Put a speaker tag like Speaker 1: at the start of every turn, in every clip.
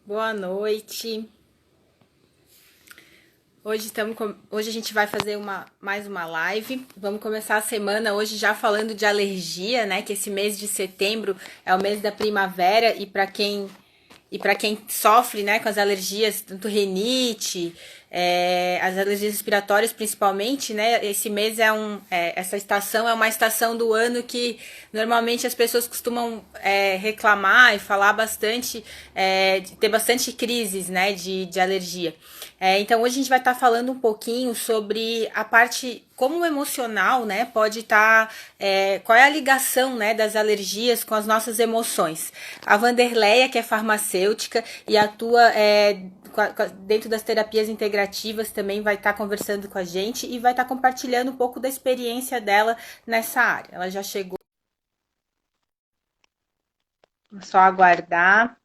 Speaker 1: Boa noite. Hoje a gente vai fazer mais uma live. Vamos começar a semana hoje já falando de alergia, né? Que esse mês de setembro é o mês da primavera e para quem sofre, né, com as alergias, tanto rinite, as alergias respiratórias principalmente, né? Esse mês essa estação é uma estação do ano que normalmente as pessoas costumam reclamar e falar bastante, ter bastante crises, né, de alergia. Então hoje a gente vai estar falando um pouquinho sobre a parte como o emocional, né, pode estar, qual é a ligação, né, das alergias com as nossas emoções. A Vanderleia, que é farmacêutica e atua dentro das terapias integrativas, também vai estar conversando com a gente e vai estar compartilhando um pouco da experiência dela nessa área. Ela já chegou, só aguardar.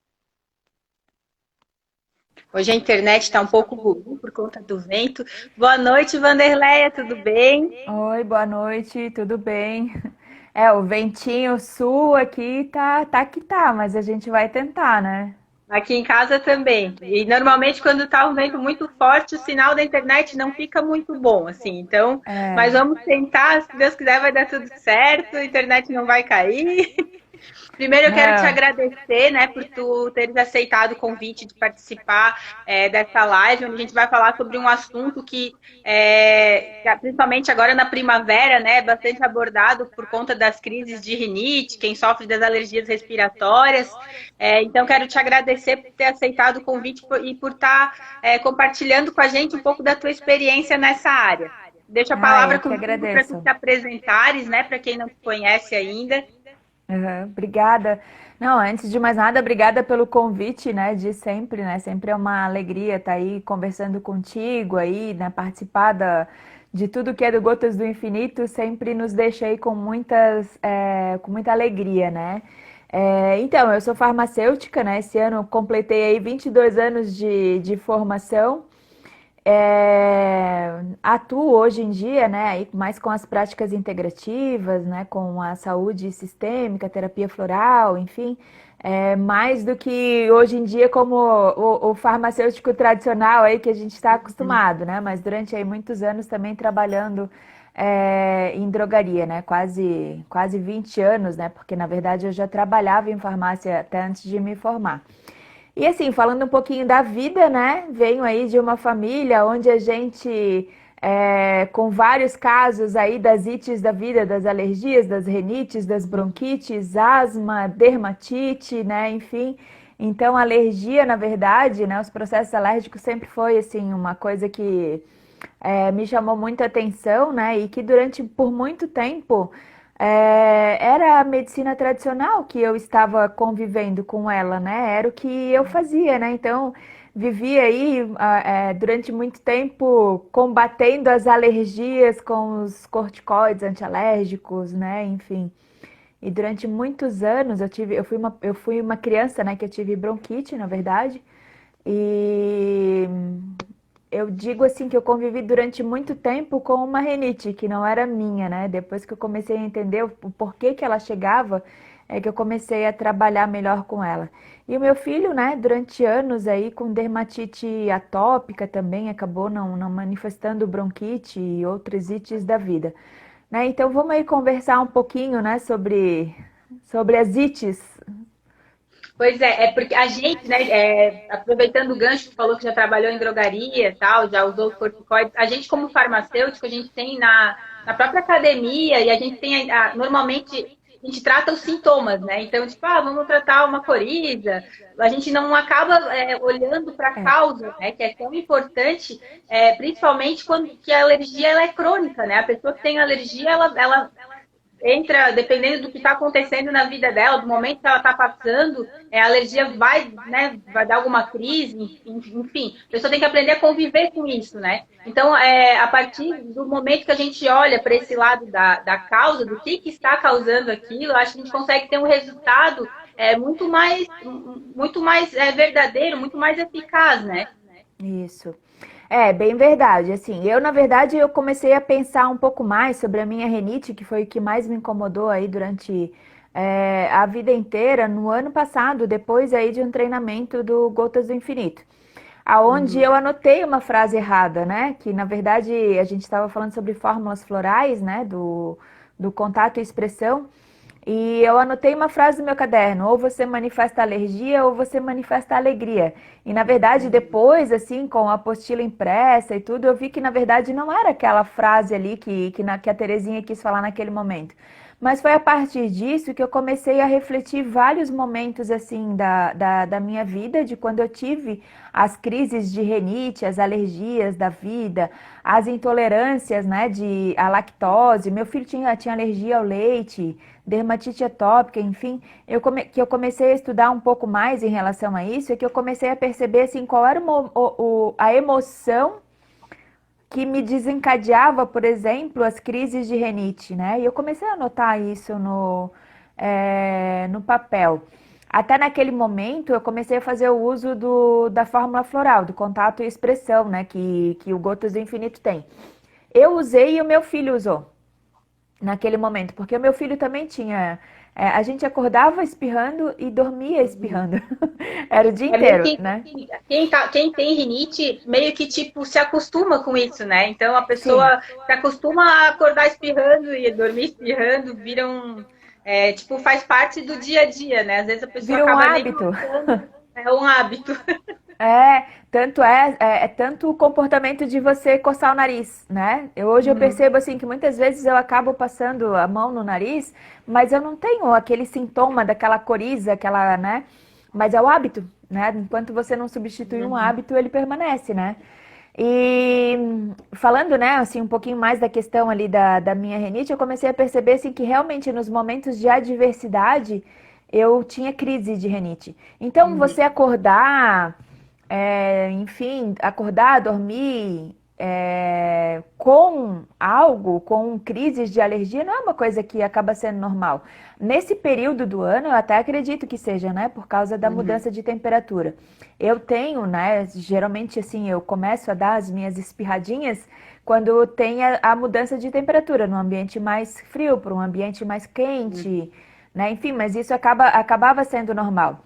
Speaker 1: Hoje a internet está um pouco ruim por conta do vento. Boa noite, Vanderleia, tudo bem?
Speaker 2: Oi, boa noite, tudo bem? É, o ventinho sul aqui tá que tá, mas a gente vai tentar, né?
Speaker 1: Aqui em casa também. E normalmente quando está um vento muito forte, o sinal da internet não fica muito bom, assim. Então, mas
Speaker 2: É,
Speaker 1: vamos tentar, se Deus quiser vai dar tudo certo, a internet não vai cair. Primeiro eu quero te
Speaker 2: não.
Speaker 1: agradecer, né, por tu teres aceitado o convite de participar dessa live, onde a gente vai falar sobre um assunto que principalmente agora na primavera, né, é bastante abordado por conta das crises de rinite, quem sofre das alergias respiratórias. Então quero te agradecer por ter aceitado o convite e por estar compartilhando com a gente um pouco da tua experiência nessa área. Deixo a
Speaker 2: Ah,
Speaker 1: palavra
Speaker 2: eu que
Speaker 1: contigo para tu
Speaker 2: agradeço.
Speaker 1: te apresentares, né, para quem não te conhece ainda.
Speaker 2: Uhum, obrigada. Não, antes de mais nada, obrigada pelo convite, né, de sempre, né? Sempre é uma alegria estar aí conversando contigo aí, né, participar de tudo que é do Gotas do Infinito, sempre nos deixa aí com muita alegria, né? Então, eu sou farmacêutica, né? Esse ano eu completei aí 22 anos de formação. Atuo hoje em dia, né, aí mais com as práticas integrativas, né, com a saúde sistêmica, terapia floral, enfim, mais do que hoje em dia como o farmacêutico tradicional aí que a gente está acostumado, né, mas durante aí muitos anos também trabalhando em drogaria, né, quase 20 anos, né, porque na verdade eu já trabalhava em farmácia até antes de me formar. E assim, falando um pouquinho da vida, né? Venho aí de uma família onde a gente, com vários casos aí das ites da vida, das alergias, das rinites, das bronquites, asma, dermatite, né? Enfim. Então, alergia, na verdade, né? Os processos alérgicos sempre foi, assim, uma coisa que me chamou muita atenção, né? E que por muito tempo, era a medicina tradicional que eu estava convivendo com ela, né? Era o que eu fazia, né? Então, vivi aí, durante muito tempo combatendo as alergias com os corticoides antialérgicos, né? Enfim. E durante muitos anos eu fui uma criança, né? Que eu tive bronquite, na verdade. E eu digo assim que eu convivi durante muito tempo com uma rinite que não era minha, né? Depois que eu comecei a entender o porquê que ela chegava, é que eu comecei a trabalhar melhor com ela. E o meu filho, né, durante anos aí com dermatite atópica também, acabou não manifestando bronquite e outras ites da vida, né? Então vamos aí conversar um pouquinho, né, sobre as ites.
Speaker 1: Pois é porque a gente, né, aproveitando o gancho, que falou que já trabalhou em drogaria e tal, já usou os corticoides, a gente como farmacêutico, a gente tem na própria academia e a gente tem, normalmente, a gente trata os sintomas, né? Então, tipo, vamos tratar uma coriza, a gente não acaba olhando para a
Speaker 2: É,
Speaker 1: causa, né, que é tão importante, principalmente quando que a alergia ela é crônica, né? A pessoa que tem alergia, ela entra, dependendo do que está acontecendo na vida dela, do momento que ela está passando, a alergia vai, né, vai dar alguma crise, enfim, a pessoa tem que aprender a conviver com isso, né? Então, a partir do momento que a gente olha para esse lado da causa, do que está causando aquilo, acho que a gente consegue ter um resultado muito mais verdadeiro, muito mais eficaz, né?
Speaker 2: isso. É, bem verdade. Assim, na verdade, eu comecei a pensar um pouco mais sobre a minha renite, que foi o que mais me incomodou aí durante, a vida inteira no ano passado, depois aí de um treinamento do Gotas do Infinito, aonde
Speaker 1: Uhum.
Speaker 2: eu anotei uma frase errada, né? Que na verdade a gente estava falando sobre fórmulas florais, né? Do contato e expressão. E eu anotei uma frase no meu caderno: ou você manifesta alergia ou você manifesta alegria. E na verdade,
Speaker 1: Uhum.
Speaker 2: depois, assim, com a apostila impressa e tudo, eu vi que na verdade não era aquela frase ali que a Terezinha quis falar naquele momento. Mas foi a partir disso que eu comecei a refletir vários momentos assim da minha vida, de quando eu tive as crises de rinite, as alergias da vida, as intolerâncias, né, de a lactose. Meu filho tinha alergia ao leite, dermatite atópica, enfim, que eu comecei a estudar um pouco mais em relação a isso, é que eu comecei a perceber assim qual era a emoção que me desencadeava, por exemplo, as crises de rinite, né? E eu comecei a anotar isso no papel. Até naquele momento eu comecei a fazer o uso da fórmula floral, do contato e expressão, né? Que o Gotas do Infinito tem. Eu usei e o meu filho usou naquele momento, porque o meu filho também tinha. A gente acordava espirrando e dormia
Speaker 1: Uhum.
Speaker 2: espirrando. Era o dia
Speaker 1: É meio
Speaker 2: inteiro,
Speaker 1: que
Speaker 2: né?
Speaker 1: quem tem rinite meio que tipo se acostuma com isso, né? Então a
Speaker 2: Sim,
Speaker 1: pessoa se acostuma a acordar espirrando e dormir espirrando, viram tipo faz parte do dia a dia, né? Às vezes a pessoa
Speaker 2: vira um
Speaker 1: acaba nem
Speaker 2: hábito.
Speaker 1: notando, é um hábito.
Speaker 2: É tanto o comportamento de você coçar o nariz, né? Hoje eu
Speaker 1: Uhum,
Speaker 2: percebo assim que muitas vezes eu acabo passando a mão no nariz, mas eu não tenho aquele sintoma daquela coriza, aquela, né? Mas é o hábito, né? Enquanto você não substitui um
Speaker 1: uhum,
Speaker 2: hábito, ele permanece, né? E falando, né, assim, um pouquinho mais da questão ali da minha rinite, eu comecei a perceber assim que realmente nos momentos de adversidade eu tinha crise de rinite. Então,
Speaker 1: uhum,
Speaker 2: você acordar, enfim, acordar, dormir com algo, com crises de alergia, não é uma coisa que acaba sendo normal. Nesse período do ano, eu até acredito que seja, né, por causa da
Speaker 1: uhum,
Speaker 2: mudança de temperatura. Eu tenho, né, geralmente assim, eu começo a dar as minhas espirradinhas quando tem a mudança de temperatura, num ambiente mais frio para um ambiente mais
Speaker 1: uhum,
Speaker 2: quente, né, enfim, mas isso acabava sendo normal.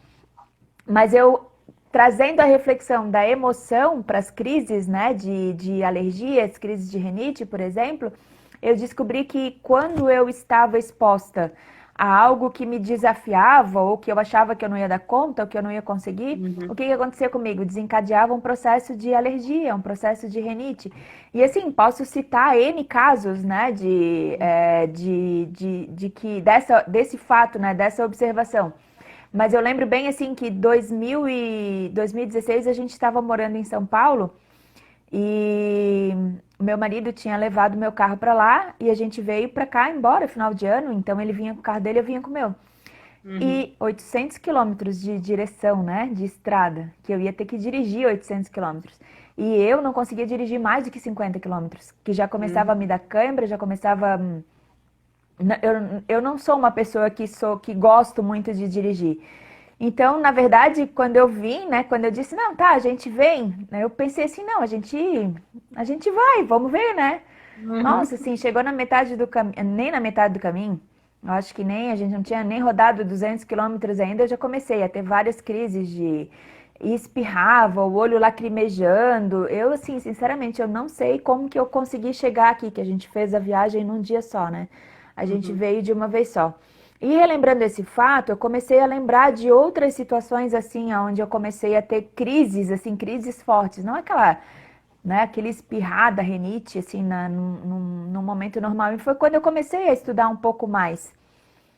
Speaker 2: Mas eu trazendo a reflexão da emoção para as crises, né, de alergias, crises de rinite, por exemplo, eu descobri que quando eu estava exposta a algo que me desafiava ou que eu achava que eu não ia dar conta, ou que eu não ia conseguir, o
Speaker 1: uhum,
Speaker 2: que que acontecia comigo? Desencadeava um processo de alergia, um processo de rinite. E assim, posso citar N casos, né, desse fato, né, dessa observação. Mas eu lembro bem assim que 2016 a gente estava morando em São Paulo e meu marido tinha levado meu carro para lá e a gente veio para cá embora final de ano, então ele vinha com o carro dele, eu vinha com o meu.
Speaker 1: uhum,
Speaker 2: E 800 quilômetros de direção, né, de estrada, que eu ia ter que dirigir 800 quilômetros. E eu não conseguia dirigir mais do que 50 quilômetros, que já começava a me
Speaker 1: uhum,
Speaker 2: dar cãibra, já começava. Eu não sou uma pessoa que gosto muito de dirigir. Então, na verdade, quando eu vim, né, quando eu disse, não, tá, a gente vem, né, eu pensei assim, não, a gente vai, vamos ver, né?
Speaker 1: uhum,
Speaker 2: Nossa, assim, chegou na metade do caminho, nem na metade do caminho, eu acho que nem, a gente não tinha nem rodado 200 quilômetros ainda, eu já comecei a ter várias crises de e espirrava, o olho lacrimejando. Eu, assim, sinceramente, eu não sei como que eu consegui chegar aqui, que a gente fez a viagem num dia só, né? A gente
Speaker 1: uhum,
Speaker 2: veio de uma vez só. E relembrando esse fato, eu comecei a lembrar de outras situações assim, onde eu comecei a ter crises, assim, crises fortes, não aquela, né, aquele espirrar da rinite, assim, num momento normal. E foi quando eu comecei a estudar um pouco mais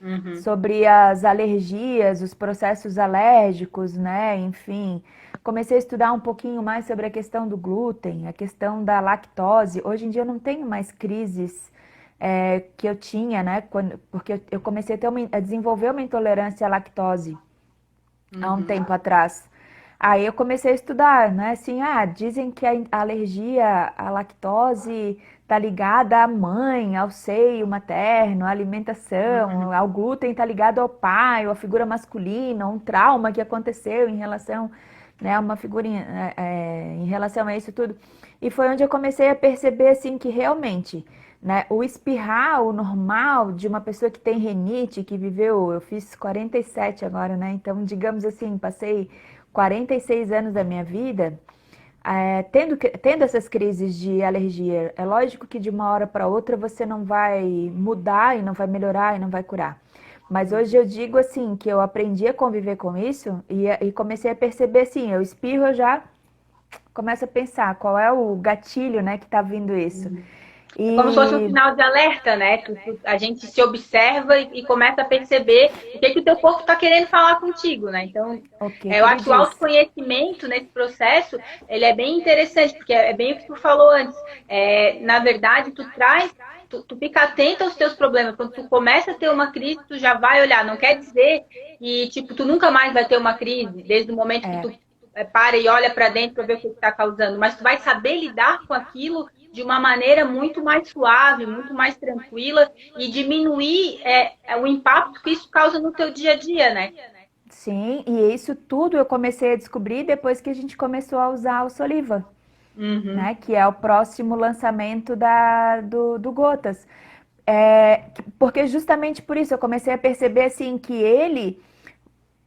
Speaker 1: uhum,
Speaker 2: sobre as alergias, os processos alérgicos, né, enfim. Comecei a estudar um pouquinho mais sobre a questão do glúten, a questão da lactose. Hoje em dia eu não tenho mais crises que eu tinha, né? Porque eu comecei a desenvolver uma intolerância à lactose há um
Speaker 1: uhum,
Speaker 2: tempo atrás. Aí eu comecei a estudar, né? Assim, dizem que a alergia à lactose tá ligada à mãe, ao seio materno, à alimentação,
Speaker 1: uhum,
Speaker 2: ao glúten tá ligado ao pai, ou à figura masculina, um trauma que aconteceu em relação, né, a uma figurinha, em relação a isso tudo. E foi onde eu comecei a perceber assim que realmente, né, o espirrar, o normal de uma pessoa que tem rinite, que viveu, eu fiz 47 agora, né? Então, digamos assim, passei 46 anos da minha vida tendo essas crises de alergia. É lógico que de uma hora para outra você não vai mudar e não vai melhorar e não vai curar. Mas hoje eu digo assim que eu aprendi a conviver com isso e comecei a perceber assim, eu espirro, eu já começo a pensar qual é o gatilho, né, que tá vindo isso.
Speaker 1: É como se fosse um
Speaker 2: E
Speaker 1: sinal de alerta, né? A gente se observa e começa a perceber o que o teu corpo está querendo falar contigo, né? Então,
Speaker 2: o que
Speaker 1: eu
Speaker 2: que ele
Speaker 1: acho que o
Speaker 2: diz?
Speaker 1: autoconhecimento nesse processo, ele é bem interessante, porque é bem o que tu falou antes. Na verdade, tu fica atento aos teus problemas. Quando tu começa a ter uma crise, tu já vai olhar. Não quer dizer que, tipo, tu nunca mais vai ter uma crise, desde o momento que
Speaker 2: É,
Speaker 1: tu para e olha para dentro para ver o que está causando, mas tu vai saber lidar com aquilo de uma maneira muito mais suave, muito mais tranquila e diminuir o impacto que isso causa no teu dia a dia, né?
Speaker 2: sim, e isso tudo eu comecei a descobrir depois que a gente começou a usar o Soliva,
Speaker 1: Uhum.
Speaker 2: né? Que é o próximo lançamento do Gotas. Porque justamente por isso eu comecei a perceber assim que ele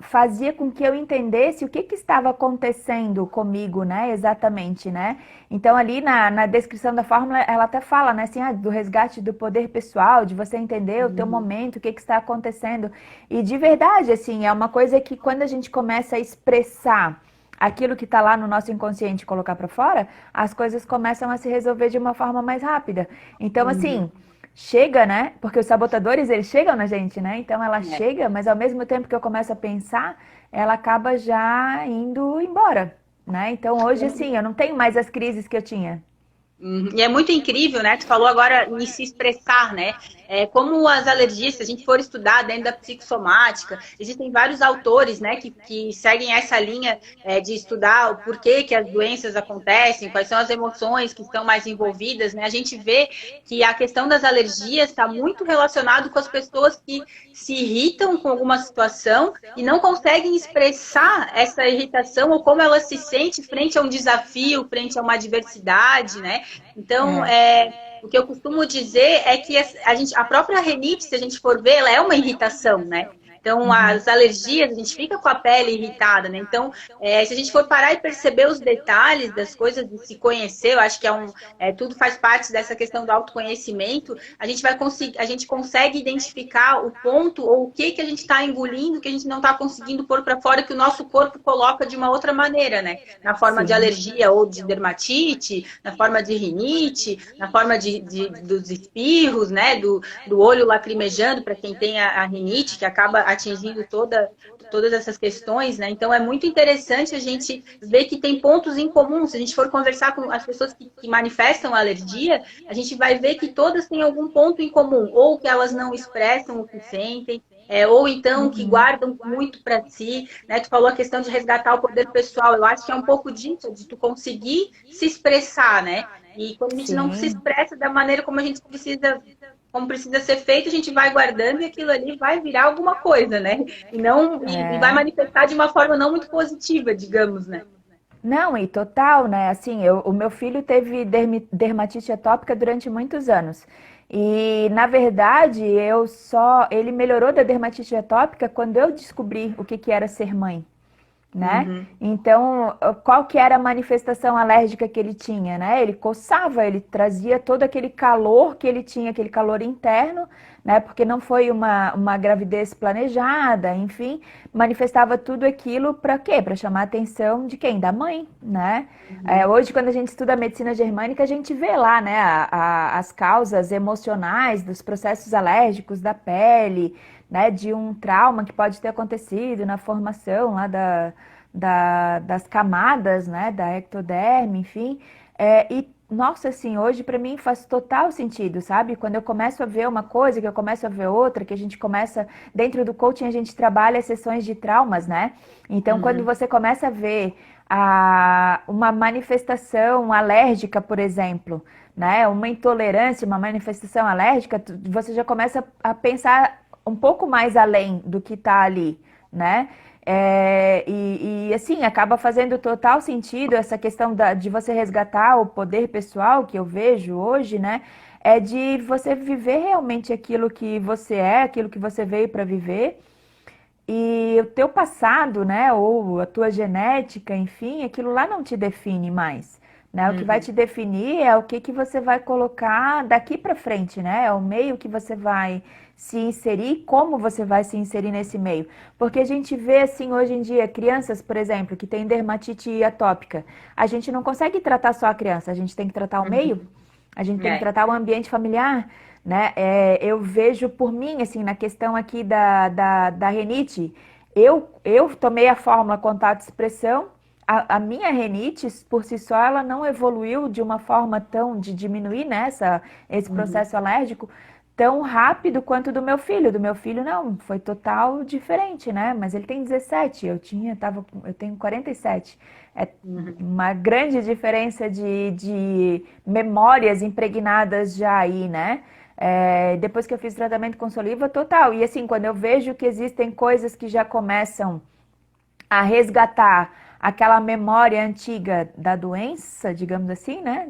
Speaker 2: fazia com que eu entendesse o que estava acontecendo comigo, né? Exatamente, né? Então, ali na descrição da fórmula, ela até fala, né? Assim, do resgate do poder pessoal, de você entender o teu momento, o que está acontecendo. E de verdade, assim, é uma coisa que quando a gente começa a expressar aquilo que está lá no nosso inconsciente e colocar para fora, as coisas começam a se resolver de uma forma mais rápida. Então,
Speaker 1: Uhum.
Speaker 2: assim, chega, né? Porque os sabotadores, eles chegam na gente, né? Então ela
Speaker 1: É.
Speaker 2: chega, mas ao mesmo tempo que eu começo a pensar, ela acaba já indo embora, né? Então hoje, assim, eu não tenho mais as crises que eu tinha.
Speaker 1: Uhum. E é muito incrível, né? Tu falou agora em se expressar, né? Como as alergias, se a gente for estudar dentro da psicossomática, existem vários autores, né, que seguem essa linha de estudar o porquê que as doenças acontecem, quais são as emoções que estão mais envolvidas, né? A gente vê que a questão das alergias está muito relacionado com as pessoas que se irritam com alguma situação e não conseguem expressar essa irritação ou como ela se sente frente a um desafio, frente a uma adversidade, né? Então,
Speaker 2: É.
Speaker 1: o que eu costumo dizer é que a própria rinite, se a gente for ver, ela é uma irritação, né? Então,
Speaker 2: Uhum.
Speaker 1: as alergias, a gente fica com a pele irritada, né? Então, se a gente for parar e perceber os detalhes das coisas, de se conhecer, eu acho que tudo faz parte dessa questão do autoconhecimento, a gente consegue identificar o ponto ou o que a gente está engolindo, que a gente não está conseguindo pôr para fora, que o nosso corpo coloca de uma outra maneira, né? Na forma de
Speaker 2: Sim.
Speaker 1: alergia ou de dermatite, na forma de rinite, na forma dos espirros, né? Do olho lacrimejando para quem tem a rinite, que acaba atingindo todas essas questões, né? Então é muito interessante a gente ver que tem pontos em comum. Se a gente for conversar com as pessoas que manifestam alergia, a gente vai ver que todas têm algum ponto em comum, ou que elas não expressam o que sentem, ou então que
Speaker 2: Uhum.
Speaker 1: guardam muito para si, né? Tu falou a questão de resgatar o poder pessoal. Eu acho que é um pouco disso, de tu conseguir se expressar, né? E quando a gente não se
Speaker 2: Sim.
Speaker 1: expressa da maneira como precisa ser feito, a gente vai guardando e aquilo ali vai virar alguma coisa, né? E vai
Speaker 2: É.
Speaker 1: manifestar de uma forma não muito positiva, digamos, né?
Speaker 2: Não, e total, né? Assim, o meu filho teve dermatite atópica durante muitos anos. E, na verdade, ele melhorou da dermatite atópica quando eu descobri o que era ser mãe, né?
Speaker 1: Uhum.
Speaker 2: Então, qual que era a manifestação alérgica que ele tinha, né? Ele coçava, ele trazia todo aquele calor que ele tinha, aquele calor interno, né? Porque não foi uma gravidez planejada, enfim, manifestava tudo aquilo para quê? Para chamar a atenção de quem? Da mãe, né?
Speaker 1: Uhum.
Speaker 2: Hoje, quando a gente estuda a medicina germânica, a gente vê lá, né, as causas emocionais dos processos alérgicos da pele, né, de um trauma que pode ter acontecido na formação lá das camadas, né, da ectoderme, enfim. Nossa, assim, hoje para mim faz total sentido, sabe? Quando eu começo a ver uma coisa, que eu começo a ver outra, que a gente começa, dentro do coaching a gente trabalha sessões de traumas, né? Então, quando
Speaker 1: Uhum.
Speaker 2: você começa a ver uma manifestação alérgica, por exemplo, né? Uma intolerância, uma manifestação alérgica, você já começa a pensar um pouco mais além do que está ali, né? Assim, acaba fazendo total sentido essa questão de você resgatar o poder pessoal que eu vejo hoje, né? É de você viver realmente aquilo que você é, aquilo que você veio para viver. E o teu passado, né, ou a tua genética, enfim, aquilo lá não te define mais, né? O que vai
Speaker 1: Uhum.
Speaker 2: te definir é o que que você vai colocar daqui para frente, né? É o meio que você vai se inserir, como você vai se inserir nesse meio. Porque a gente vê assim hoje em dia crianças, por exemplo, que têm dermatite atópica. A gente não consegue tratar só a criança, a gente tem que tratar o meio,
Speaker 1: Uhum.
Speaker 2: a gente tem que
Speaker 1: É.
Speaker 2: tratar o ambiente familiar, né? Eu vejo por mim, assim, na questão aqui da rinite, eu tomei a fórmula contato-expressão, a minha rinite, por si só, ela não evoluiu de uma forma tão, de diminuir, né, esse
Speaker 1: Uhum.
Speaker 2: processo alérgico tão rápido quanto do meu filho. Do meu filho, não, foi total diferente, né? Mas ele tem 17, eu tenho 47. É
Speaker 1: Uhum.
Speaker 2: uma grande diferença de memórias impregnadas já aí, né? Depois que eu fiz tratamento com saliva, total. E assim, quando eu vejo que existem coisas que já começam a resgatar aquela memória antiga da doença, digamos assim, né?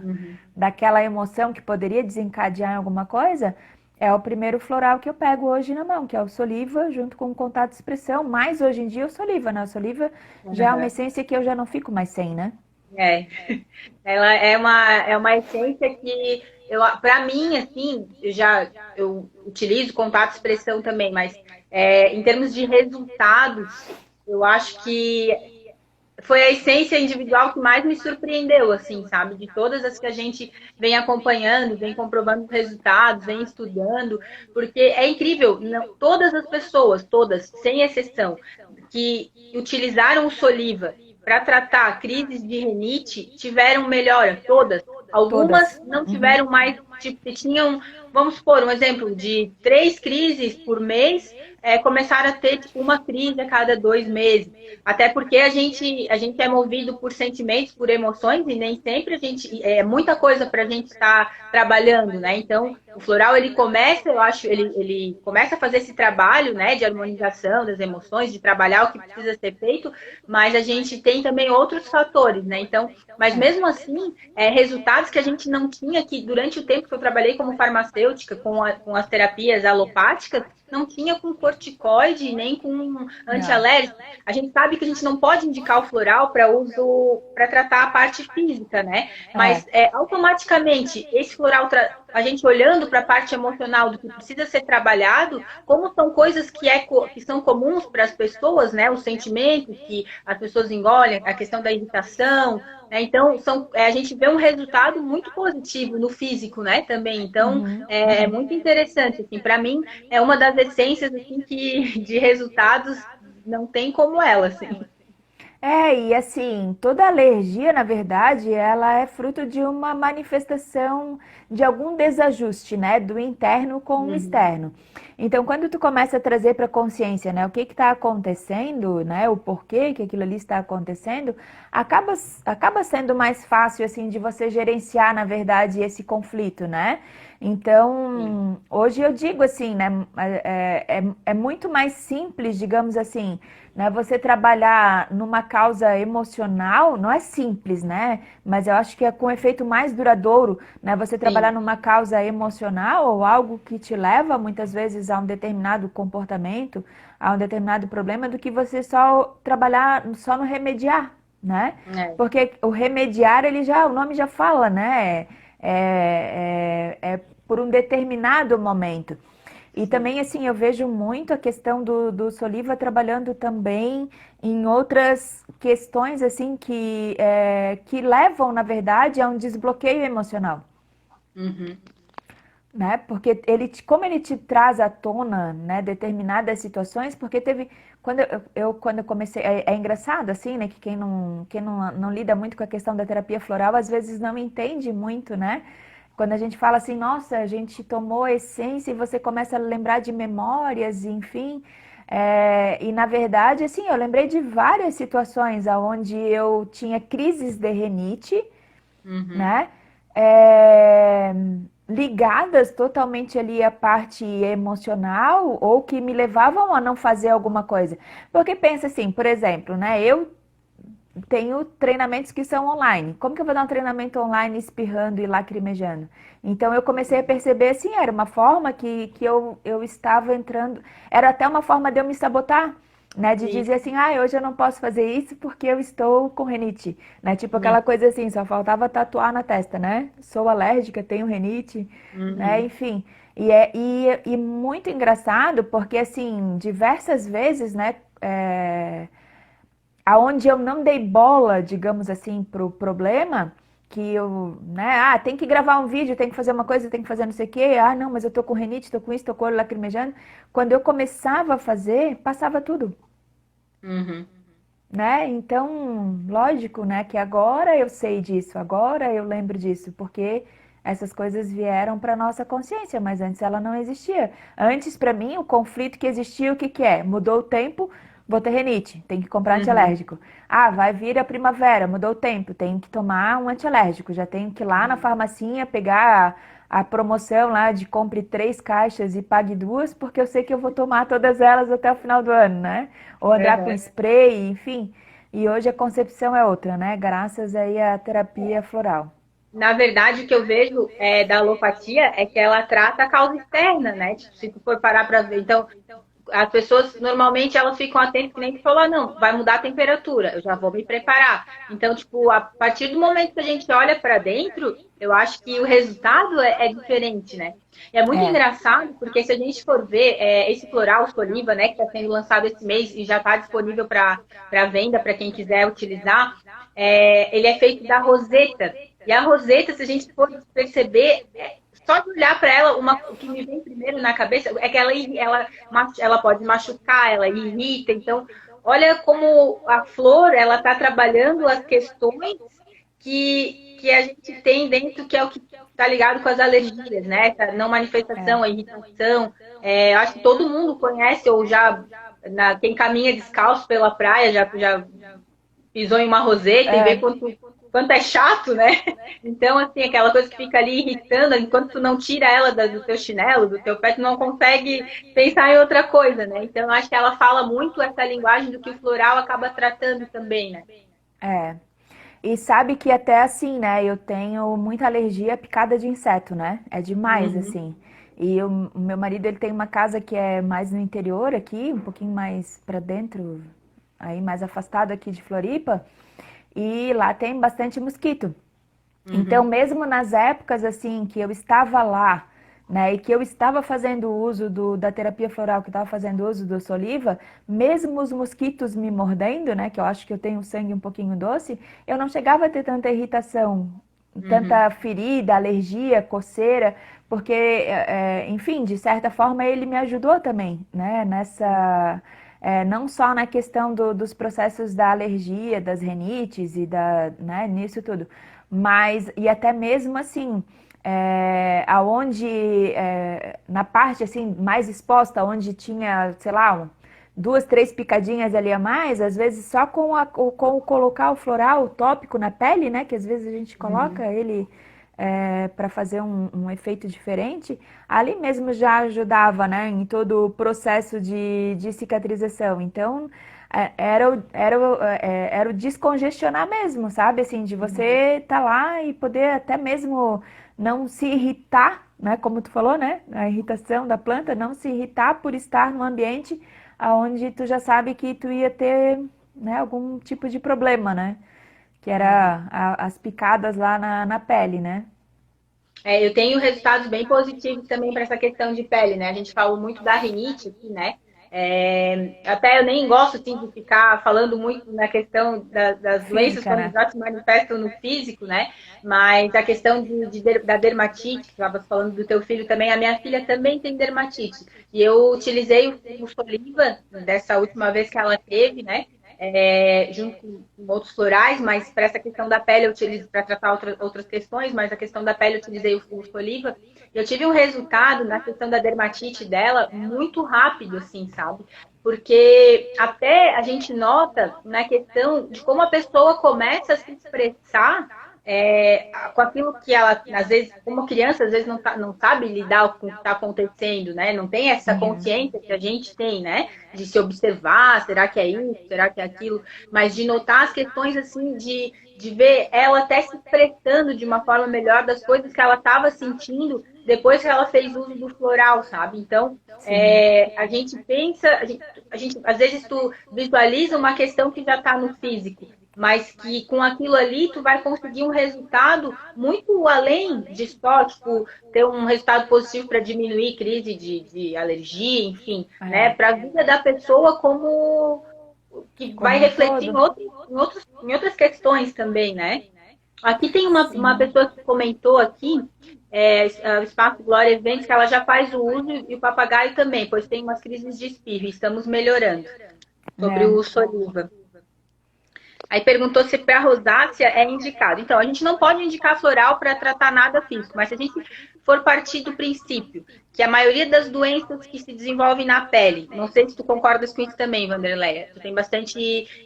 Speaker 1: Uhum.
Speaker 2: Daquela emoção que poderia desencadear em alguma coisa, é o primeiro floral que eu pego hoje na mão, que é o Soliva, junto com o contato de expressão. Mas hoje em dia o Soliva, né? O Soliva já é uma
Speaker 1: Uhum.
Speaker 2: essência que eu já não fico mais sem, né?
Speaker 1: É. Ela é uma essência que para mim, assim, eu utilizo contato e expressão também, mas em termos de resultados, eu acho que foi a essência individual que mais me surpreendeu, assim, sabe? De todas as que a gente vem acompanhando, vem comprovando os resultados, vem estudando, porque é incrível, não, todas as pessoas, todas, sem exceção, que utilizaram o Soliva para tratar crises de rinite tiveram melhora, todas. Algumas
Speaker 2: Todas.
Speaker 1: não
Speaker 2: Uhum.
Speaker 1: tiveram mais, tipo, tinham, vamos supor, um exemplo de 3 crises por mês, começaram a ter tipo, uma crise a cada 2 meses. Até porque a gente é movido por sentimentos, por emoções, e nem sempre a gente é muita coisa para a gente estar trabalhando, né? Então, o floral ele começa, eu acho, ele começa a fazer esse trabalho, né, de harmonização das emoções, de trabalhar o que precisa ser feito, mas a gente tem também outros fatores, né? Então, mas
Speaker 2: É.
Speaker 1: mesmo assim, resultados que a gente não tinha que durante o tempo que eu trabalhei como farmacêutica com as terapias alopáticas, não tinha com corticoide nem com
Speaker 2: Não.
Speaker 1: antialérgico. A gente sabe que a gente não pode indicar o floral para uso para tratar a parte física, né?
Speaker 2: É.
Speaker 1: Mas automaticamente esse floral a gente olhando para a parte emocional do que precisa ser trabalhado, como são coisas que são comuns para as pessoas, né? Os sentimentos que as pessoas engolem, a questão da irritação, né? Então a gente vê um resultado muito positivo no físico, né? Também. Então
Speaker 2: Uhum,
Speaker 1: é
Speaker 2: uhum.
Speaker 1: muito interessante. Assim, para mim é uma das essências assim que de resultados não tem como ela, assim.
Speaker 2: E assim, toda alergia, na verdade, ela é fruto de uma manifestação de algum desajuste, né, do interno com o
Speaker 1: Uhum.
Speaker 2: externo. Então, quando tu começa a trazer para a consciência, né, o que está acontecendo, né, o porquê que aquilo ali está acontecendo, acaba sendo mais fácil, assim, de você gerenciar, na verdade, esse conflito, né?
Speaker 1: Sim.
Speaker 2: Então, hoje eu digo assim, né, é muito mais simples, digamos assim, né? Você trabalhar numa causa emocional não é simples, né? Mas eu acho que é com efeito mais duradouro, né? Você trabalhar
Speaker 1: Sim.
Speaker 2: numa causa emocional ou algo que te leva muitas vezes a um determinado comportamento, a um determinado problema, do que você só trabalhar só no remediar, né?
Speaker 1: É.
Speaker 2: Porque o remediar, o nome já fala, né? É por um determinado momento. E
Speaker 1: Sim.
Speaker 2: também, assim, eu vejo muito a questão do Soliva trabalhando também em outras questões, assim, que levam, na verdade, a um desbloqueio emocional,
Speaker 1: Uhum.
Speaker 2: né? Porque como ele te traz à tona, né, determinadas situações, porque quando eu comecei, é engraçado, assim, né, que quem não lida muito com a questão da terapia floral, às vezes não entende muito, né? Quando a gente fala assim, nossa, a gente tomou a essência e você começa a lembrar de memórias, enfim. E na verdade, assim, eu lembrei de várias situações onde eu tinha crises de rinite,
Speaker 1: Uhum.
Speaker 2: né? É, ligadas totalmente ali à parte emocional ou que me levavam a não fazer alguma coisa. Porque pensa assim, por exemplo, né? Eu tenho treinamentos que são online. Como que eu vou dar um treinamento online espirrando e lacrimejando? Então eu comecei a perceber assim, era uma forma que eu estava entrando, era até uma forma de eu me sabotar, né? De
Speaker 1: Sim.
Speaker 2: dizer assim, ah, hoje eu não posso fazer isso porque eu estou com rinite, né? Tipo
Speaker 1: Uhum.
Speaker 2: aquela coisa assim, só faltava tatuar na testa, né? Sou alérgica, tenho rinite, né?
Speaker 1: Uhum.
Speaker 2: Enfim. E muito engraçado porque assim, diversas vezes, né? Aonde eu não dei bola, digamos assim, pro problema, que eu, né, tem que gravar um vídeo, tem que fazer uma coisa, tem que fazer não sei o quê, não, mas eu tô com renite, tô com isso, tô com o olho lacrimejando. Quando eu começava a fazer, passava tudo,
Speaker 1: Uhum.
Speaker 2: né? Então, lógico, né, que agora eu sei disso, agora eu lembro disso, porque essas coisas vieram para nossa consciência, mas antes ela não existia. Antes, para mim, o conflito que existia, o que que é? Mudou o tempo, vou ter renite, tem que comprar
Speaker 1: Uhum.
Speaker 2: antialérgico. Ah, vai vir a primavera, mudou o tempo, tem que tomar um antialérgico, já tenho que ir lá na
Speaker 1: Uhum.
Speaker 2: farmacinha pegar a promoção lá de compre 3 caixas e pague 2, porque eu sei que eu vou tomar todas elas até o final do ano, né? Ou andar com
Speaker 1: Uhum.
Speaker 2: spray, enfim. E hoje a concepção é outra, né? Graças aí à terapia floral.
Speaker 1: Na verdade, o que eu vejo da alopatia é que ela trata a causa externa, né? Tipo, se tu for parar para ver. Então, as pessoas normalmente elas ficam atentas, que nem tu falou, não, vai mudar a temperatura, eu já vou me preparar. Então, tipo, a partir do momento que a gente olha para dentro, eu acho que o resultado é diferente, né? E é muito
Speaker 2: É,
Speaker 1: engraçado, porque se a gente for ver esse floral Soliva, né, que está sendo lançado esse mês e já está disponível para venda para quem quiser utilizar, ele é feito da roseta. E a roseta, se a gente for perceber, só de olhar para ela, o que me vem primeiro na cabeça é que ela pode machucar, ela irrita. Então, olha como a flor ela está trabalhando as questões que a gente tem dentro, que é o que está ligado com as alergias, né? Essa não
Speaker 2: é,
Speaker 1: manifestação, a irritação. Acho que todo mundo conhece ou já quem caminha descalço pela praia já pisou em uma roseta e vê
Speaker 2: é,
Speaker 1: quanto é chato, né? Então, assim, aquela coisa que fica ali irritando, enquanto tu não tira ela do teu chinelo, do teu pé, tu não consegue pensar em outra coisa, né? Então, eu acho que ela fala muito essa linguagem do que o floral acaba tratando também, né?
Speaker 2: é. E sabe que até assim, né? Eu tenho muita alergia à picada de inseto, né? É demais,
Speaker 1: Uhum,
Speaker 2: assim. E o meu marido, ele tem uma casa que é mais no interior aqui, um pouquinho mais para dentro, aí mais afastado aqui de Floripa. E lá tem bastante mosquito. Então,
Speaker 1: uhum,
Speaker 2: mesmo nas épocas assim que eu estava lá, né, e que eu estava fazendo uso da terapia floral, que eu estava fazendo uso do soliva, mesmo os mosquitos me mordendo, né, que eu acho que eu tenho sangue um pouquinho doce, eu não chegava a ter tanta irritação,
Speaker 1: uhum.
Speaker 2: tanta ferida, alergia, coceira, porque, enfim, de certa forma ele me ajudou também, né, nessa não só na questão dos processos da alergia, das renites e né, nisso tudo, mas, e até mesmo assim, aonde, na parte assim, mais exposta, onde tinha, sei lá, 2, 3 picadinhas ali a mais, às vezes só com colocar o floral, o tópico na pele, né, que às vezes a gente coloca
Speaker 1: Uhum.
Speaker 2: ele para fazer um efeito diferente, ali mesmo já ajudava, né, em todo o processo de cicatrização. Então, era o descongestionar mesmo, sabe? Assim, de
Speaker 1: Uhum.
Speaker 2: você estar lá e poder até mesmo não se irritar, né? Como tu falou, né? A irritação da planta, não se irritar por estar num ambiente onde tu já sabe que tu ia ter, né, algum tipo de problema, né? Que
Speaker 1: Uhum.
Speaker 2: era as picadas lá na pele, né?
Speaker 1: Eu tenho resultados bem positivos também para essa questão de pele, né? A gente falou muito da rinite aqui, né? Até eu nem gosto assim, de ficar falando muito na questão das doenças
Speaker 2: Física,
Speaker 1: quando
Speaker 2: né?
Speaker 1: já se manifestam no físico, né? Mas a questão da dermatite, que estava falando do teu filho também, a minha filha também tem dermatite. E eu utilizei o Soliva dessa última vez que ela teve, né? Junto com outros florais, mas para essa questão da pele eu utilizo para tratar outras questões, mas a questão da pele eu utilizei o Soliva. Eu tive um resultado na questão da dermatite dela muito rápido, assim, sabe? Porque até a gente nota na questão de como a pessoa começa a se expressar com aquilo que ela, às vezes, como criança, às vezes não sabe lidar com o que está acontecendo, né? Não tem essa consciência que a gente tem, né? De se observar, será que é isso, será que é aquilo? Mas de notar as questões, assim, de ver ela até se expressando de uma forma melhor das coisas que ela estava sentindo depois que ela fez uso do floral, sabe? Então,
Speaker 2: Sim.
Speaker 1: a gente pensa, às vezes tu visualiza uma questão que já está no físico, mas que com aquilo ali tu vai conseguir um resultado muito além de só, tipo, ter um resultado positivo para diminuir crise de alergia, enfim, né?
Speaker 2: É,
Speaker 1: Para a vida da pessoa como que vai
Speaker 2: como um
Speaker 1: refletir
Speaker 2: todo.
Speaker 1: em outras questões também, né? Aqui tem uma
Speaker 2: Sim.
Speaker 1: pessoa que comentou aqui, o Espaço Glória Eventos, que ela já faz o uso e o papagaio também, pois tem umas crises de espirro, e estamos melhorando sobre
Speaker 2: É.
Speaker 1: o Soliva. Aí perguntou se para rosácea é indicado. Então, a gente não pode indicar floral para tratar nada físico, mas se a gente for partir do princípio que a maioria das doenças que se desenvolvem na pele, não sei se tu concordas com isso também, Vanderleia, tu tem bastante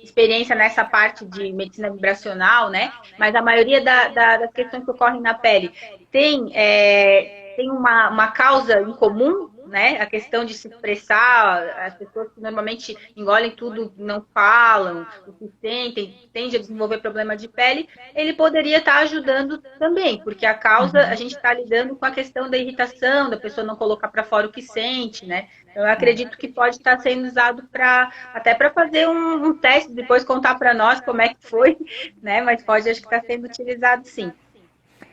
Speaker 1: experiência nessa parte de medicina vibracional, né? Mas a maioria das questões que ocorrem na pele tem uma causa em comum, né? A questão de se expressar, as pessoas que normalmente engolem tudo, não falam, o que sentem, tende a desenvolver problema de pele, ele poderia estar ajudando também, porque a causa, a gente está lidando com a questão da irritação, da pessoa não colocar para fora o que sente, né? Então, eu acredito que pode estar sendo usado até para fazer um teste, depois contar para nós como é que foi, né? Mas pode, acho que está sendo utilizado sim.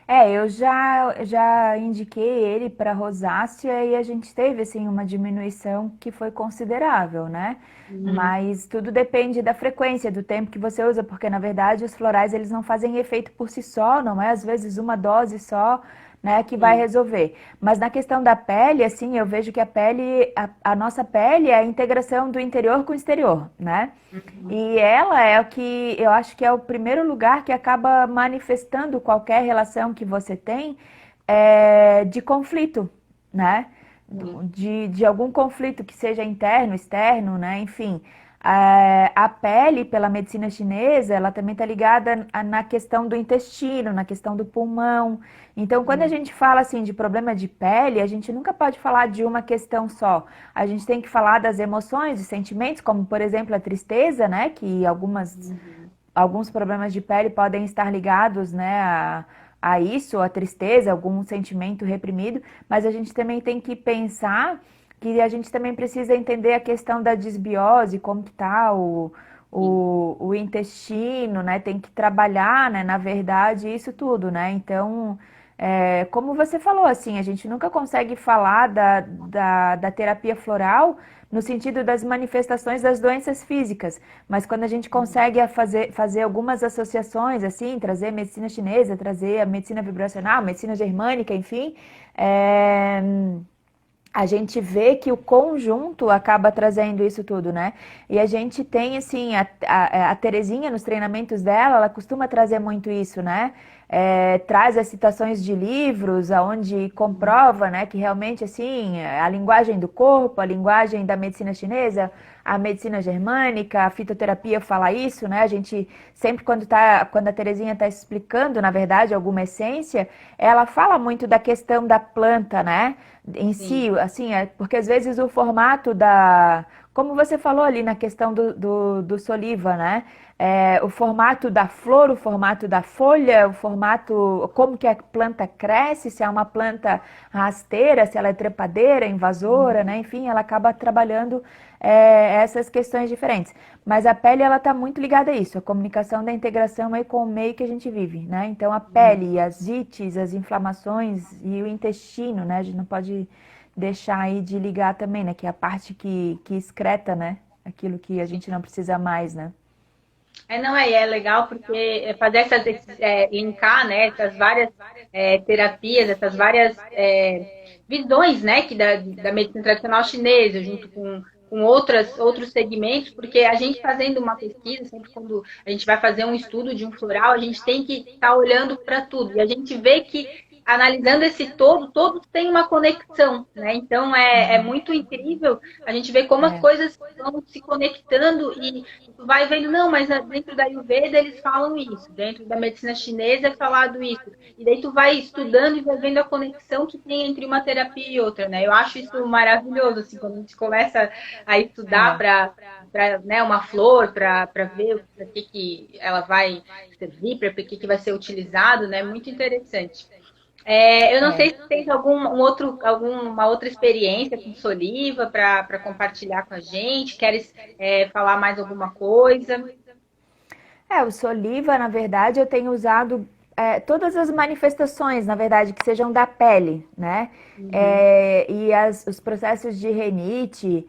Speaker 2: Eu já indiquei ele para rosácea e a gente teve assim uma diminuição que foi considerável, né?
Speaker 1: Uhum.
Speaker 2: Mas tudo depende da frequência, do tempo que você usa, porque na verdade os florais eles não fazem efeito por si só, não é às vezes uma dose só, né, que vai
Speaker 1: Sim.
Speaker 2: resolver. Mas na questão da pele, assim, eu vejo que a nossa pele é a integração do interior com o exterior, né?
Speaker 1: Uhum.
Speaker 2: E ela é o que eu acho que é o primeiro lugar que acaba manifestando qualquer relação que você tem de conflito, né?
Speaker 1: Sim.
Speaker 2: De algum conflito que seja interno, externo, né? Enfim, a pele, pela medicina chinesa, ela também está ligada na questão do intestino, na questão do pulmão. Então, quando a
Speaker 1: Uhum.
Speaker 2: gente fala assim de problema de pele, a gente nunca pode falar de uma questão só. A gente tem que falar das emoções, dos sentimentos, como por exemplo a tristeza, né? Que
Speaker 1: Uhum.
Speaker 2: alguns problemas de pele podem estar ligados, né, a isso, a tristeza, algum sentimento reprimido, mas a gente também tem que pensar que a gente também precisa entender a questão da desbiose, como que tá
Speaker 1: Sim.
Speaker 2: o intestino, né? Tem que trabalhar, né, na verdade, isso tudo, né? Então, como você falou, assim, a gente nunca consegue falar da terapia floral no sentido das manifestações das doenças físicas, mas quando a gente consegue fazer algumas associações, assim, trazer a medicina chinesa, trazer a medicina vibracional, a medicina germânica, enfim, é, a gente vê que o conjunto acaba trazendo isso tudo, né? E a gente tem, assim, a Terezinha nos treinamentos dela, ela costuma trazer muito isso, né? Traz as citações de livros, aonde comprova, né, que realmente, assim, a linguagem do corpo, a linguagem da medicina chinesa, a medicina germânica, a fitoterapia fala isso, né? A gente sempre quando a Terezinha está explicando, na verdade, alguma essência, ela fala muito da questão da planta, né? Em si,
Speaker 1: Sim.
Speaker 2: assim, porque às vezes o formato como você falou ali na questão do Soliva, né? O formato da flor, o formato da folha, o formato, como que a planta cresce, se é uma planta rasteira, se ela é trepadeira, invasora, né? Enfim, ela acaba trabalhando essas questões diferentes. Mas a pele, ela está muito ligada a isso, a comunicação da integração aí com o meio que a gente vive, né? Então, a pele, as ites, as inflamações e o intestino, né? A gente não pode deixar aí de ligar também, né? Que é a parte que excreta, né? Aquilo que a gente não precisa mais, né?
Speaker 1: Não é legal porque fazer linkar, né, essas várias terapias, essas várias visões, né, da medicina tradicional chinesa, junto com outros segmentos, porque a gente fazendo uma pesquisa, sempre quando a gente vai fazer um estudo de um floral, a gente tem que estar olhando para tudo, e a gente vê que analisando esse todo, todos têm uma conexão, né? Então é
Speaker 2: Uhum.
Speaker 1: muito incrível a gente ver como as
Speaker 2: É,
Speaker 1: coisas vão se conectando e tu vai vendo, não, mas dentro da Ayurveda eles falam isso, dentro da medicina chinesa é falado isso. E daí tu vai estudando e vai vendo a conexão que tem entre uma terapia e outra, né? Eu acho isso maravilhoso, assim, quando a gente começa a estudar
Speaker 2: é,
Speaker 1: para né, uma flor, para ver para que ela vai servir, para que vai ser utilizado, né? Muito interessante. Eu não
Speaker 2: é.
Speaker 1: sei se tem alguma outra experiência com Soliva para compartilhar com a gente. Queres falar mais alguma coisa?
Speaker 2: O Soliva, na verdade, eu tenho usado todas as manifestações, na verdade, que sejam da pele, né?
Speaker 1: Uhum.
Speaker 2: E os processos de renite,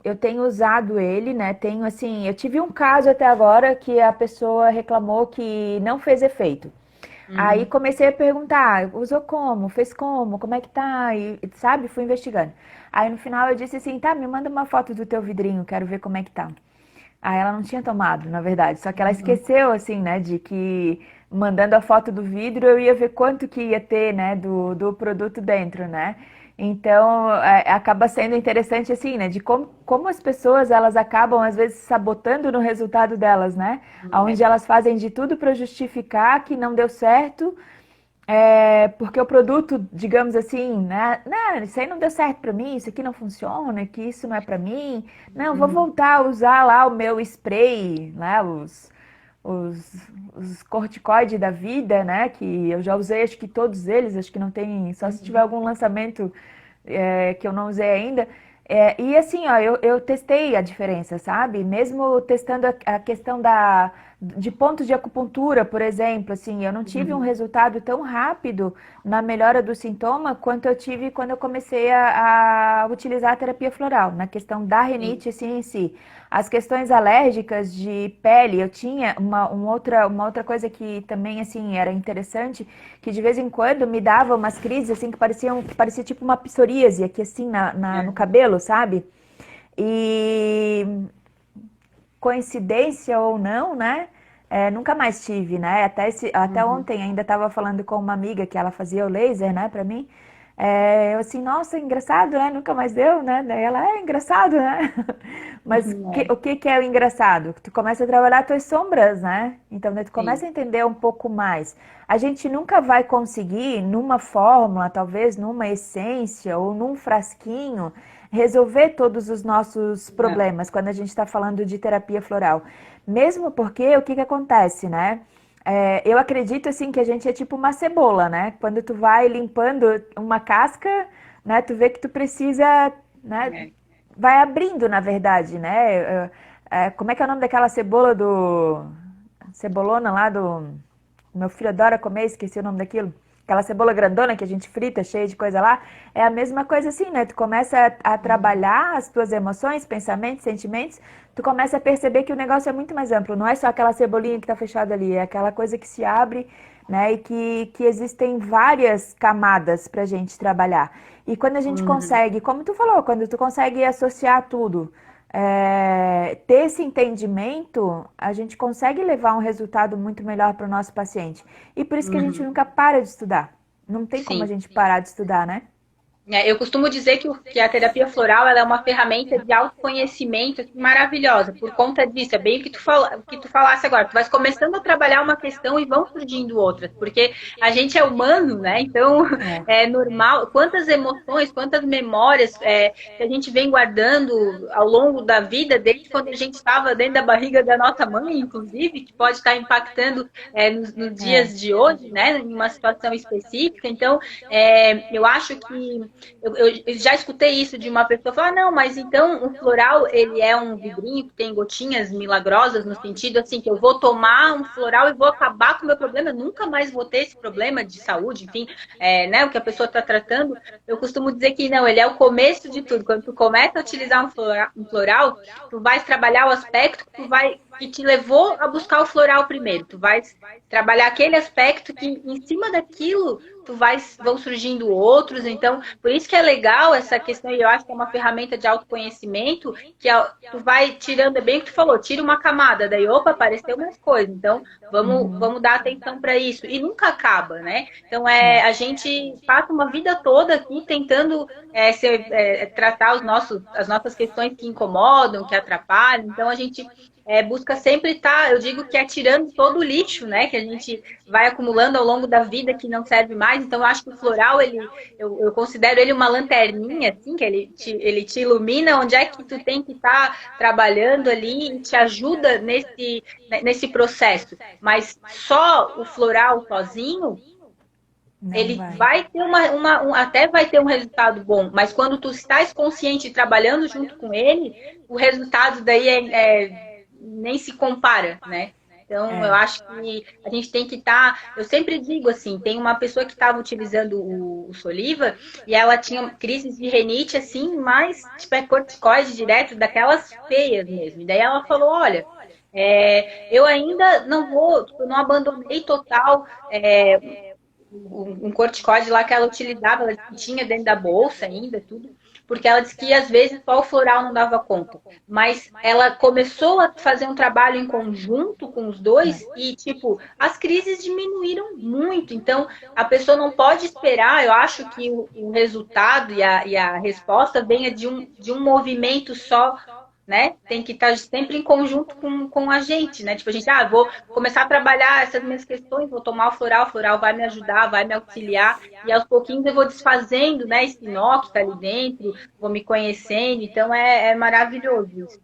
Speaker 2: eu tenho usado ele, né? Tenho assim, eu tive um caso até agora que a pessoa reclamou que não fez efeito. Aí
Speaker 1: Uhum.
Speaker 2: comecei a perguntar, usou como? Fez como é que tá? E, sabe, fui investigando. Aí no final eu disse assim, tá, me manda uma foto do teu vidrinho, quero ver como é que tá. Aí ela não tinha tomado, na verdade, só que ela
Speaker 1: Uhum.
Speaker 2: esqueceu, assim, né, de que mandando a foto do vidro eu ia ver quanto que ia ter, né, do produto dentro, né? Então, acaba sendo interessante, assim, né, de como as pessoas, elas acabam, às vezes, sabotando no resultado delas, né? Onde
Speaker 1: É.
Speaker 2: elas fazem de tudo para justificar que não deu certo, porque o produto, digamos assim, né? Não, isso aí não deu certo para mim, isso aqui não funciona, que isso não é para mim. Não, vou
Speaker 1: Uhum.
Speaker 2: voltar a usar lá o meu spray, né? Os, os corticoides da vida, né? Que eu já usei, acho que todos eles, acho que não tem, só se tiver
Speaker 1: Uhum.
Speaker 2: algum lançamento que eu não usei ainda. E assim, ó, eu testei a diferença, sabe? Mesmo testando a questão de pontos de acupuntura, por exemplo, assim, eu não tive um
Speaker 1: Uhum.
Speaker 2: resultado tão rápido na melhora do sintoma quanto eu tive quando eu comecei a utilizar a terapia floral, na questão da
Speaker 1: Sim.
Speaker 2: rinite assim, em si. As questões alérgicas de pele, eu tinha uma outra coisa que também assim era interessante, que de vez em quando me dava umas crises assim que parecia tipo uma psoríase aqui assim no
Speaker 1: Uhum.
Speaker 2: cabelo, sabe? E coincidência ou não, né? Nunca mais tive, né? Até
Speaker 1: Uhum.
Speaker 2: ontem ainda estava falando com uma amiga que ela fazia o laser, né, pra mim. Eu assim, nossa, engraçado, né? Nunca mais deu, né? Daí ela, engraçado, né? Mas
Speaker 1: Uhum.
Speaker 2: o que que é o engraçado? Tu começa a trabalhar as tuas sombras, né? Então, daí tu
Speaker 1: Sim.
Speaker 2: começa a entender um pouco mais. A gente nunca vai conseguir, numa fórmula, talvez numa essência ou num frasquinho, resolver todos os nossos
Speaker 1: Não.
Speaker 2: problemas quando a gente está falando de terapia floral. Mesmo porque o que que acontece, né? Eu acredito assim que a gente é tipo uma cebola, né? Quando tu vai limpando uma casca, né? Tu vê que tu precisa, né?
Speaker 1: É.
Speaker 2: Vai abrindo, na verdade, né? Como é que é o nome daquela cebola do cebolona lá do meu filho adora comer, esqueci o nome daquilo. Aquela cebola grandona que a gente frita, cheia de coisa lá. É a mesma coisa assim, né? Tu começa a
Speaker 1: Uhum.
Speaker 2: trabalhar as tuas emoções, pensamentos, sentimentos. Tu começa a perceber que o negócio é muito mais amplo. Não é só aquela cebolinha que tá fechada ali. É aquela coisa que se abre, né? E que existem várias camadas pra gente trabalhar. E quando a gente
Speaker 1: Uhum.
Speaker 2: consegue, como tu falou, quando tu consegue associar tudo, ter esse entendimento, a gente consegue levar um resultado muito melhor para o nosso paciente. E por isso que a gente
Speaker 1: Uhum.
Speaker 2: nunca para de estudar. Não tem como a
Speaker 1: Sim.
Speaker 2: gente parar de estudar, né?
Speaker 1: Eu costumo dizer que a terapia floral ela é uma ferramenta de autoconhecimento assim, maravilhosa, por conta disso. É bem o que tu falasse agora. Tu vais começando a trabalhar uma questão e vão surgindo outras, porque a gente é humano, né? Então
Speaker 2: É.
Speaker 1: é normal. Quantas emoções, quantas memórias que a gente vem guardando ao longo da vida, desde quando a gente estava dentro da barriga da nossa mãe, inclusive, que pode estar impactando nos
Speaker 2: É.
Speaker 1: dias de hoje, né? Em uma situação específica. Então, eu acho que eu já escutei isso de uma pessoa falar, não, mas então o floral ele é um vidrinho que tem gotinhas milagrosas no sentido assim que eu vou tomar um floral e vou acabar com o meu problema, eu nunca mais vou ter esse problema de saúde, enfim, né, o que a pessoa está tratando. Eu costumo dizer que não, ele é o começo de tudo. Quando tu começa a utilizar um floral tu vais trabalhar o aspecto, tu vai que te levou a buscar o floral primeiro. Tu vai trabalhar aquele aspecto que, em cima daquilo, vão surgindo outros. Então, por isso que é legal essa questão, e eu acho que é uma ferramenta de autoconhecimento, que tu vai tirando, é bem o que tu falou, tira uma camada, daí, opa, apareceu mais coisa. Então, vamos dar atenção para isso. E nunca acaba, né? Então, a gente passa uma vida toda aqui tentando tratar as nossas questões que incomodam, que atrapalham. Então, a gente busca sempre estar, eu digo que é tirando todo o lixo, né? Que a gente vai acumulando ao longo da vida que não serve mais. Então, eu acho que o floral, eu considero ele uma lanterninha, assim, que ele te ilumina onde é que tu tem que estar trabalhando ali e te ajuda nesse processo. Mas só o floral sozinho, ele vai ter até vai ter um resultado bom, mas quando tu estás consciente e trabalhando junto com ele, o resultado daí nem se compara, né? Então, eu acho que a gente tem que estar... Eu sempre digo assim, tem uma pessoa que estava utilizando o Soliva e ela tinha crises de renite, assim, mas tipo, corticoide direto, daquelas feias mesmo. E daí ela falou, olha, eu ainda não abandonei total um corticoide lá que ela utilizava, ela tinha dentro da bolsa ainda, tudo, porque ela disse que às vezes só o floral não dava conta. Mas ela começou a fazer um trabalho em conjunto com os dois e, tipo, as crises diminuíram muito. Então, a pessoa não pode esperar, eu acho que o resultado e a resposta venha de um movimento só, né? Tem que estar sempre em conjunto com a gente, né? Tipo, a gente, vou começar a trabalhar essas minhas questões, vou tomar o floral vai me ajudar, vai me auxiliar, e aos pouquinhos eu vou desfazendo, né, esse nó que tá ali dentro, vou me conhecendo, então é maravilhoso isso.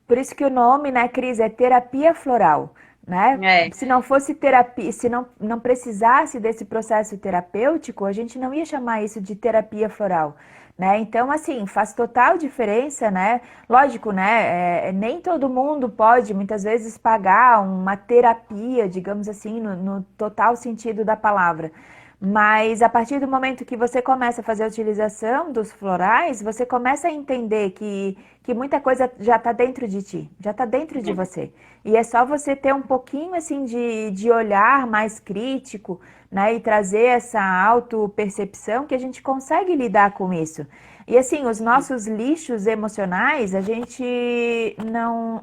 Speaker 2: Por isso que o nome, né, Cris, é terapia floral, né? Se não fosse terapia, se não precisasse desse processo terapêutico, a gente não ia chamar isso de terapia floral. Né? Então, assim, faz total diferença, né? Lógico, né? Nem todo mundo pode, muitas vezes, pagar uma terapia, digamos assim, no total sentido da palavra. Mas a partir do momento que você começa a fazer a utilização dos florais, você começa a entender que muita coisa já está dentro de ti, já está dentro de você. E é só você ter um pouquinho assim de olhar mais crítico, né, e trazer essa autopercepção que a gente consegue lidar com isso. E assim, os nossos lixos emocionais, a gente não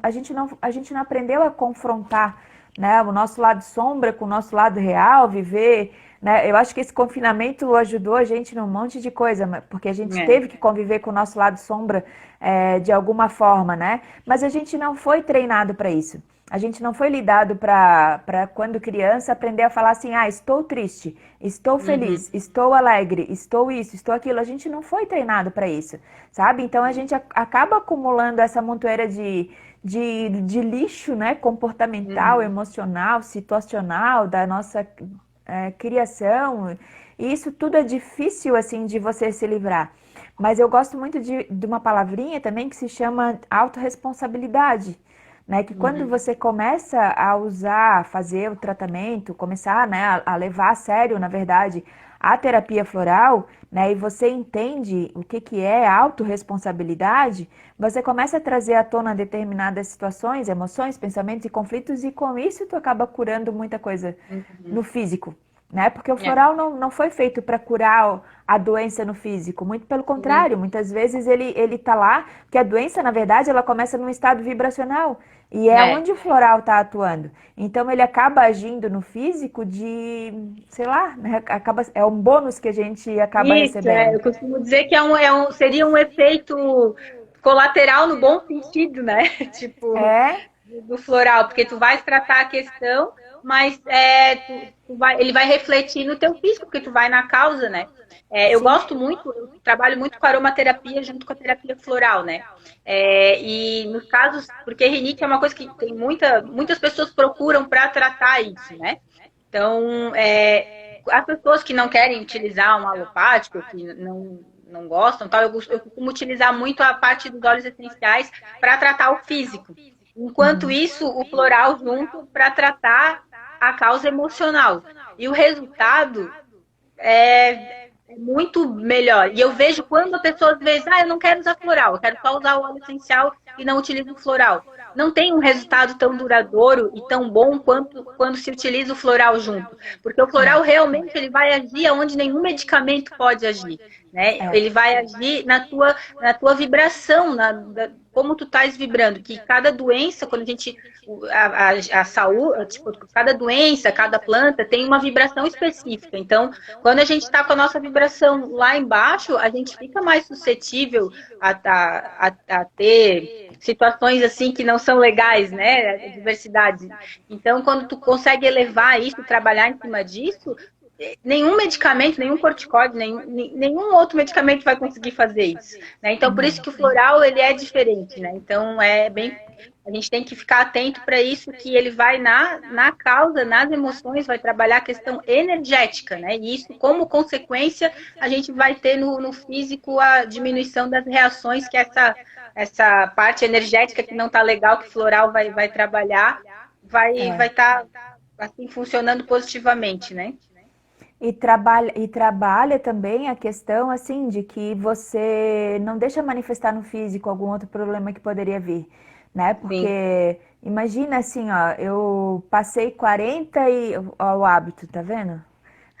Speaker 2: aprendeu a confrontar, né, o nosso lado sombra com o nosso lado real, viver, né? Eu acho que esse confinamento ajudou a gente num monte de coisa, porque a gente teve que conviver com o nosso lado sombra de alguma forma, né? Mas a gente não foi treinado para isso. A gente não foi lidado para quando criança aprender a falar assim, estou triste, estou feliz, estou alegre, estou isso, estou aquilo. A gente não foi treinado para isso, sabe? Então a gente acaba acumulando essa montoeira de lixo, né? Comportamental, emocional, situacional da nossa criação. E isso tudo é difícil assim de você se livrar. Mas eu gosto muito de uma palavrinha também que se chama autorresponsabilidade. Né, que quando você começa a usar, fazer o tratamento, começar, né, a levar a sério, na verdade, a terapia floral, né, e você entende o que é autorresponsabilidade, você começa a trazer à tona determinadas situações, emoções, pensamentos e conflitos, e com isso tu acaba curando muita coisa no físico. Né? Porque o floral não foi feito para curar a doença no físico, muito pelo contrário, muitas vezes ele tá lá, porque a doença, na verdade, ela começa num estado vibracional, e é onde o floral está atuando. Então ele acaba agindo no físico sei lá, né? É um bônus que a gente acaba recebendo.
Speaker 1: Eu costumo dizer que seria um efeito colateral no bom sentido, né? Tipo, do floral, porque tu vais tratar a questão, mas ele vai refletir no teu físico, porque tu vai na causa, né? Eu gosto muito, eu trabalho muito com aromaterapia junto com a terapia floral, né? E nos casos, porque rinite é uma coisa que tem muitas pessoas procuram para tratar isso, né? Então, as pessoas que não querem utilizar um alopático, que não gostam, tal, eu costumo utilizar muito a parte dos óleos essenciais para tratar o físico. Enquanto isso, o floral junto para tratar a causa emocional. E o resultado é muito melhor. E eu vejo quando a pessoa às vezes, eu não quero usar floral, eu quero só usar o óleo essencial e não utiliza o floral. Não tem um resultado tão duradouro e tão bom quanto quando se utiliza o floral junto. Porque o floral realmente ele vai agir onde nenhum medicamento pode agir. Né? Ele vai agir na tua vibração, como tu estás vibrando, que cada doença, quando a gente, a saúde, tipo, cada doença, cada planta tem uma vibração específica. Então, quando a gente está com a nossa vibração lá embaixo, a gente fica mais suscetível a ter situações assim que não são legais, né? A diversidade. Então, quando tu consegue elevar isso, trabalhar em cima disso, nenhum medicamento, nenhum corticóide, nenhum outro medicamento vai conseguir fazer isso. Né? Então, por isso que o floral ele é diferente. Né? Então, a gente tem que ficar atento para isso, que ele vai na causa, nas emoções, vai trabalhar a questão energética. Né? E isso, como consequência, a gente vai ter no físico a diminuição das reações que essa parte energética que não está legal, que o floral vai trabalhar, vai estar assim, funcionando positivamente, né?
Speaker 2: E trabalha também a questão assim de que você não deixa manifestar no físico algum outro problema que poderia vir, né? Porque imagina assim, ó, eu passei 40 e ó, o hábito, tá vendo?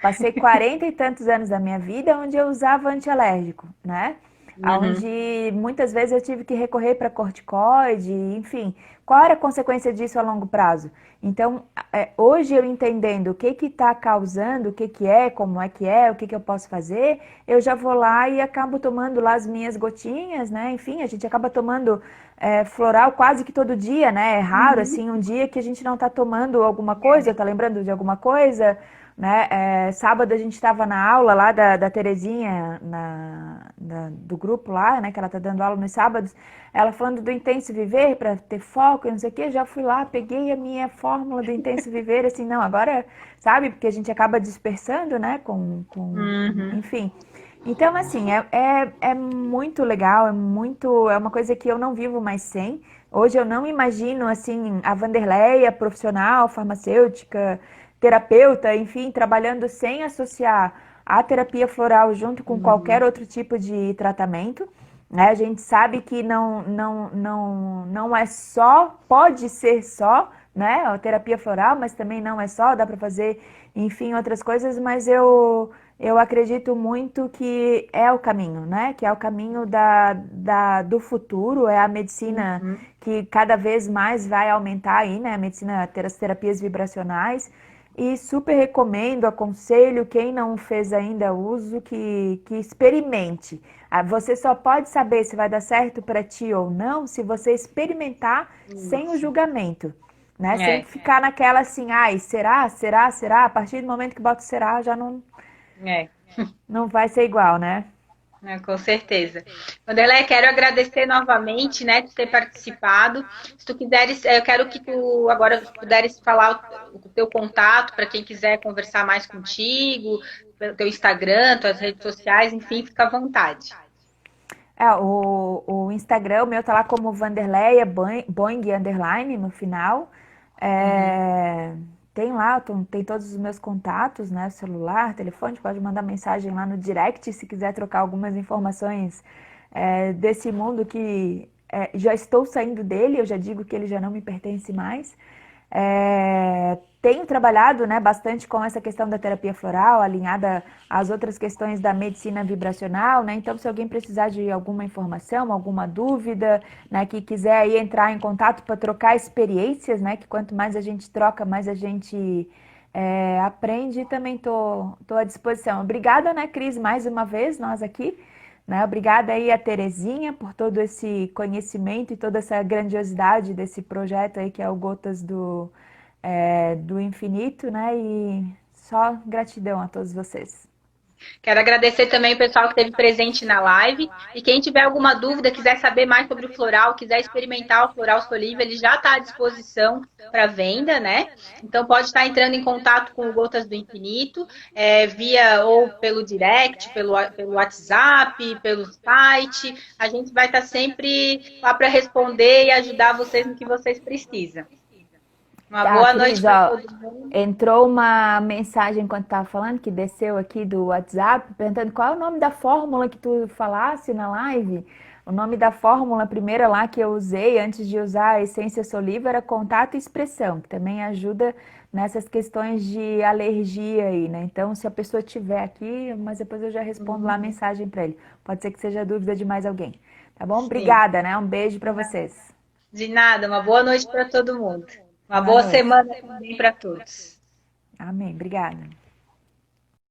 Speaker 2: Passei 40 e tantos anos da minha vida onde eu usava antialérgico, né? Onde muitas vezes eu tive que recorrer para corticoide, enfim. Qual era a consequência disso a longo prazo? Então, hoje eu entendendo o que está causando, o que é, como é que é, o que eu posso fazer, eu já vou lá e acabo tomando lá as minhas gotinhas, né? Enfim, a gente acaba tomando floral quase que todo dia, né? É raro, assim, um dia que a gente não está tomando alguma coisa, está lembrando de alguma coisa, né? Sábado a gente estava na aula lá da Terezinha, do grupo lá, né? Que ela tá dando aula nos sábados. Ela falando do Intenso Viver para ter foco e não sei o que. Já fui lá, peguei a minha fórmula do Intenso Viver, assim, não, agora, sabe? Porque a gente acaba dispersando, né? Enfim. Então, assim, é muito legal, é uma coisa que eu não vivo mais sem. Hoje eu não imagino, assim, a Wanderleia profissional, farmacêutica, terapeuta, enfim, trabalhando sem associar a terapia floral junto com qualquer outro tipo de tratamento. Né? A gente sabe que não é só, pode ser só, né, a terapia floral, mas também não é só, dá para fazer, enfim, outras coisas, mas eu acredito muito que é o caminho, né? Que é o caminho do futuro, é a medicina que cada vez mais vai aumentar aí, né? A medicina, as terapias vibracionais. E super recomendo, aconselho, quem não fez ainda uso, que experimente. Você só pode saber se vai dar certo para ti ou não se você experimentar sem o julgamento. Né? Sem ficar naquela assim, ai, será? A partir do momento que bota o será, já não vai ser igual, né?
Speaker 1: Com certeza. Wanderleia, quero agradecer novamente, né, de ter participado. Se tu quiseres, eu quero que tu agora puderes falar o teu contato para quem quiser conversar mais contigo, pelo teu Instagram, tuas redes sociais, enfim, fica à vontade.
Speaker 2: O Instagram, o meu tá lá como Wanderleia Boing underline no final. Tem lá, tem todos os meus contatos, né? Celular, telefone, pode mandar mensagem lá no direct se quiser trocar algumas informações desse mundo que já estou saindo dele, eu já digo que ele já não me pertence mais. Tenho trabalhado, né, bastante com essa questão da terapia floral, alinhada às outras questões da medicina vibracional, né? Então, se alguém precisar de alguma informação, alguma dúvida, né, que quiser aí entrar em contato para trocar experiências, né, que quanto mais a gente troca, mais a gente aprende, também tô à disposição. Obrigada, né, Cris, mais uma vez, nós aqui. Né? Obrigada aí a Terezinha por todo esse conhecimento e toda essa grandiosidade desse projeto aí que é o Gotas do Infinito, né? E só gratidão a todos vocês.
Speaker 1: Quero agradecer também o pessoal que esteve presente na live. E quem tiver alguma dúvida, quiser saber mais sobre o floral, quiser experimentar o Floral Soliva, ele já está à disposição para venda, né? Então pode estar entrando em contato com o Gotas do Infinito, via ou pelo direct, pelo WhatsApp, pelo site. A gente vai estar sempre lá para responder e ajudar vocês no que vocês precisam. Uma boa noite para todo mundo.
Speaker 2: Entrou uma mensagem enquanto estava falando, que desceu aqui do WhatsApp, perguntando qual é o nome da fórmula que tu falasse na live. O nome da fórmula primeira lá que eu usei antes de usar a essência Soliva era contato e expressão, que também ajuda nessas questões de alergia aí, né? Então, se a pessoa tiver aqui, mas depois eu já respondo lá a
Speaker 1: Uhum.
Speaker 2: mensagem para ele. Pode ser que seja dúvida de mais alguém. Tá bom?
Speaker 1: Sim.
Speaker 2: Obrigada, né? Um beijo para vocês.
Speaker 1: De nada, uma boa noite para todo mundo. Uma
Speaker 2: Boa
Speaker 1: boa
Speaker 2: noite.
Speaker 1: semana também para todos.
Speaker 2: Amém. Obrigada.